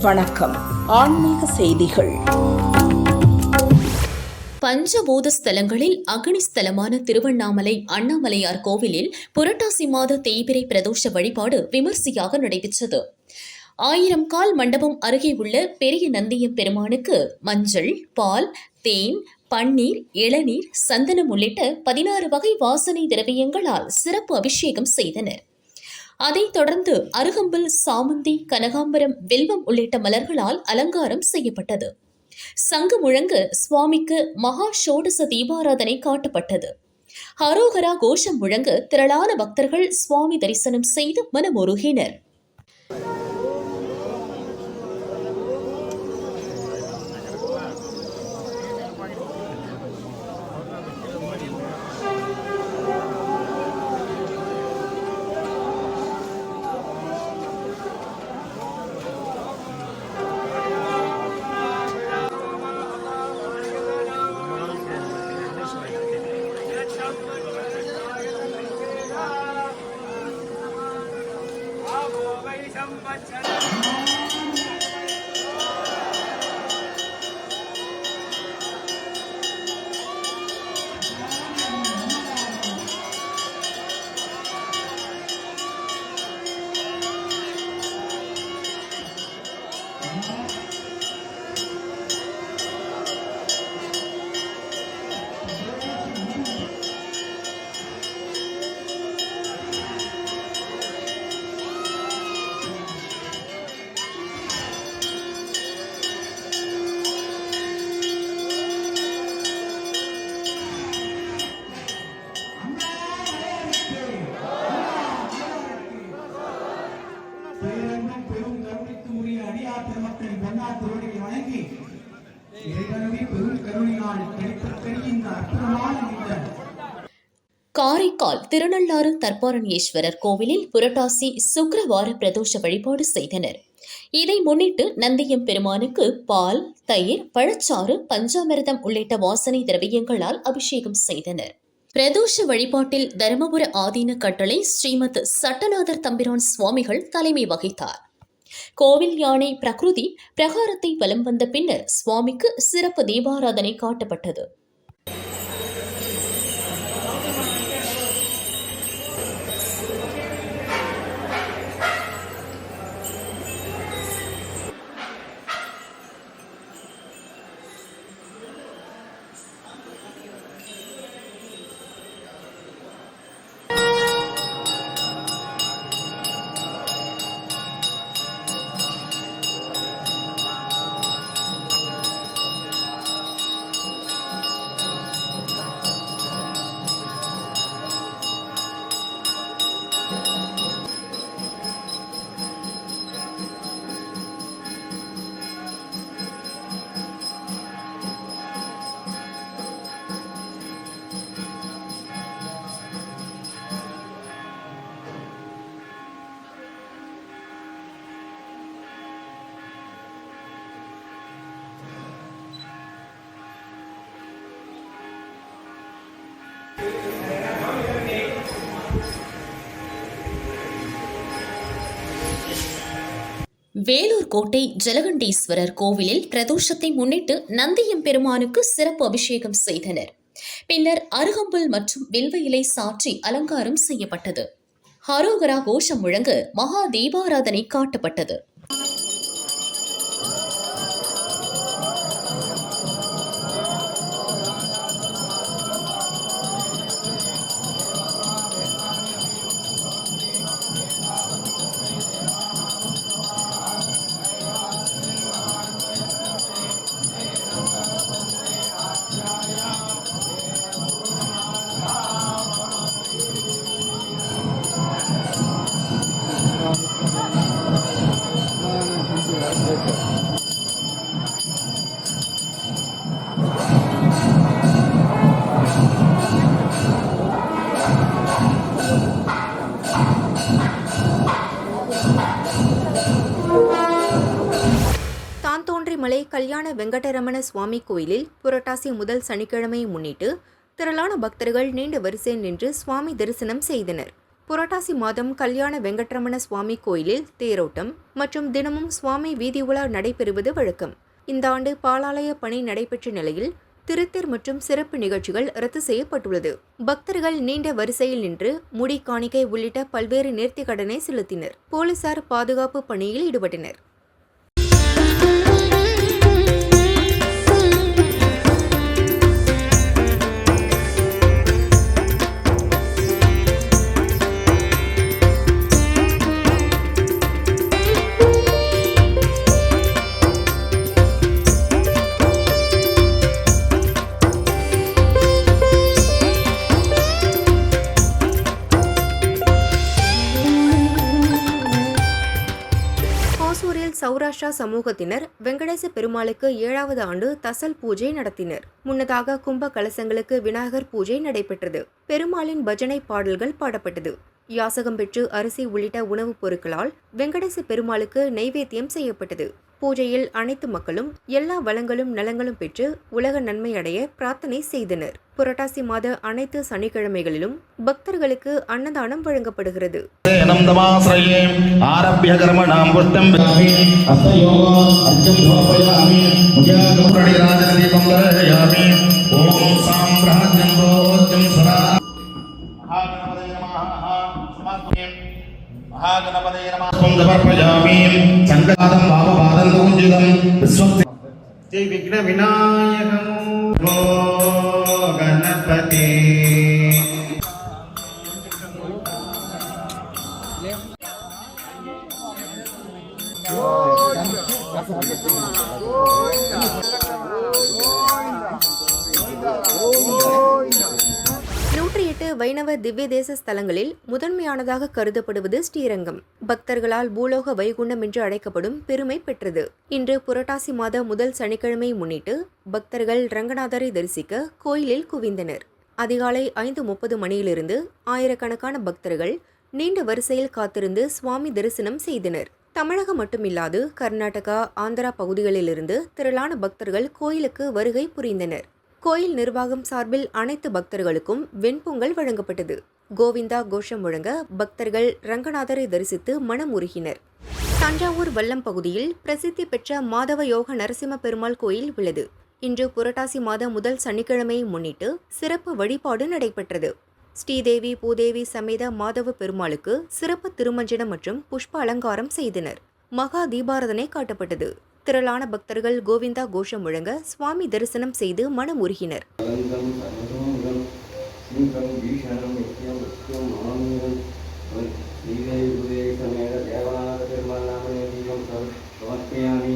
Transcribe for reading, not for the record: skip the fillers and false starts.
வணக்கம். ஆன்மீக செய்திகள். பஞ்சபூத ஸ்தலங்களில் அக்னி ஸ்தலமான திருவண்ணாமலை அண்ணாமலையார் கோவிலில் புரட்டாசி மாத தேய்பிறை பிரதோஷ வழிபாடு விமர்சையாக நடைபெற்றது. 1000 கால் மண்டபம் அருகே உள்ள பெரிய நந்தியம் பெருமானுக்கு மஞ்சள், பால், தேன், பன்னீர், இளநீர், சந்தனம் உள்ளிட்ட 16 வகை வாசனை திரவியங்களால் சிறப்பு அபிஷேகம் செய்தனர். அதைத் தொடர்ந்து அருகம்புல், சாமந்தி, கனகாம்பரம், வில்வம் உள்ளிட்ட மலர்களால் அலங்காரம் செய்யப்பட்டது. சங்கு முழங்க சுவாமிக்கு மகா ஷோடச தீபாராதனை காட்டப்பட்டது. ஹரோஹரா கோஷம் முழங்க திரளான பக்தர்கள் சுவாமி தரிசனம் செய்து மனமுருகினர். காரைக்கால் திருநள்ளாறு தர்பாரண்யேஸ்வரர் கோவிலில் புரட்டாசி சுக்கிரவார பிரதோஷ வழிபாடு செய்தனர். இதை முன்னிட்டு நந்தியம் பெருமானுக்கு பால், தயிர், பழச்சாறு, பஞ்சாமிர்தம் உள்ளிட்ட வாசனை திரவியங்களால் அபிஷேகம் செய்தனர். பிரதோஷ வழிபாட்டில் தருமபுர ஆதீன கட்டளை ஸ்ரீமத் சட்டநாதர் தம்பிரான் சுவாமிகள் தலைமை வகித்தார். கோவில் யானை பிரகிருதி பிரகாரத்தை வலம் வந்த பின்னர் சுவாமிக்கு சிறப்பு தீபாராதனை காட்டப்பட்டது. வேலூர் கோட்டை ஜலகண்டீஸ்வரர் கோவிலில் பிரதோஷத்தை முன்னிட்டு நந்தியம் பெருமானுக்கு சிறப்பு அபிஷேகம் செய்தனர். பின்னர் அருகம்புல் மற்றும் வில்வ இலை சாற்றி அலங்காரம் செய்யப்பட்டது. ஹரோகரா கோஷம் முழங்க மகா தீபாராதனை காட்டப்பட்டது. தாந்தோன்றிமலை கல்யாண வெங்கடரமண சுவாமி கோயிலில் புரட்டாசி முதல் சனிக்கிழமையை முன்னிட்டு திரளான பக்தர்கள் நீண்ட வரிசையில் நின்று சுவாமி தரிசனம் செய்தனர். புரட்டாசி மாதம் கல்யாண வெங்கட்ரமண சுவாமி கோயிலில் தேரோட்டம் மற்றும் தினமும் சுவாமி வீதி உலா நடைபெறுவது வழக்கம். இந்த ஆண்டு பாலாலய பணி நடைபெற்ற நிலையில் திருத்தேர் மற்றும் சிறப்பு நிகழ்ச்சிகள் ரத்து செய்யப்பட்டுள்ளது. பக்தர்கள் நீண்ட வரிசையில் நின்று முடி காணிக்கை உள்ளிட்ட பல்வேறு நேர்த்திக் கடனை செலுத்தினர். போலீசார் பாதுகாப்பு பணியில் ஈடுபட்டனர். ஓசூரில் சௌராஷ்டிரா சமூகத்தினர் வெங்கடேச பெருமாளுக்கு 7வது ஆண்டு தசல் பூஜை நடத்தினர். முன்னதாக கும்ப கலசங்களுக்கு விநாயகர் பூஜை நடைபெற்றது. பெருமாளின் பஜனை பாடல்கள் பாடப்பட்டது. யாசகம் பெற்று அரிசி உள்ளிட்ட உணவுப் பொருட்களால் வெங்கடேச பெருமாளுக்கு நைவேத்தியம் செய்யப்பட்டது. பூஜையில் அனைத்து மக்களும் எல்லா வளங்களும் நலங்களும் பெற்று உலக நன்மை அடைய பிரார்த்தனை செய்தனர். புரட்டாசி மாத அனைத்து சனிக்கிழமைகளிலும் பக்தர்களுக்கு அன்னதானம் வழங்கப்படுகிறது. महागणपतये नमः समर्पयामि संगदादं भावपादं पूजितं विश्वस्य जय विघ्न विनायक नमो गणपते வைணவ திவ்ய தேச ஸ்தலங்களில் முதன்மையானதாக கருதப்படுவது ஸ்ரீரங்கம். பக்தர்களால் பூலோக வைகுண்டம் என்று அழைக்கப்படும் பெருமை பெற்றது. இன்று புரட்டாசி மாத முதல் சனிக்கிழமை முன்னிட்டு பக்தர்கள் ரங்கநாதரை தரிசிக்க கோயிலில் குவிந்தனர். அதிகாலை 5:30 மணியிலிருந்து ஆயிரக்கணக்கான பக்தர்கள் நீண்ட வரிசையில் காத்திருந்து சுவாமி தரிசனம் செய்தனர். தமிழகம் மட்டுமில்லாது கர்நாடகா, ஆந்திரா பகுதிகளிலிருந்து திரளான பக்தர்கள் கோயிலுக்கு வருகை புரிந்தனர். கோயில் நிர்வாகம் சார்பில் அனைத்து பக்தர்களுக்கும் வெண்பொங்கல் வழங்கப்பட்டது. கோவிந்தா கோஷம் முழங்க பக்தர்கள் ரங்கநாதரை தரிசித்து மனம் உருகினர். தஞ்சாவூர் வல்லம் பகுதியில் பிரசித்தி பெற்ற மாதவ யோக நரசிம்ம பெருமாள் கோயில் உள்ளது. இன்று புரட்டாசி மாத முதல் சனிக்கிழமையை முன்னிட்டு சிறப்பு வழிபாடு நடைபெற்றது. ஸ்ரீதேவி பூதேவி சமேத மாதவ பெருமாளுக்கு சிறப்பு திருமஞ்சனம் மற்றும் புஷ்ப அலங்காரம் செய்தனர். மகா தீபாராதனை காட்டப்பட்டது. திரளான பக்தர்கள் கோவிந்தா கோஷம் முழங்க சுவாமி தரிசனம் செய்து மனம் உருகினர். श्रीदेवी समेत देवनाथ पेरुमाल नामने दीपम समर्पयामि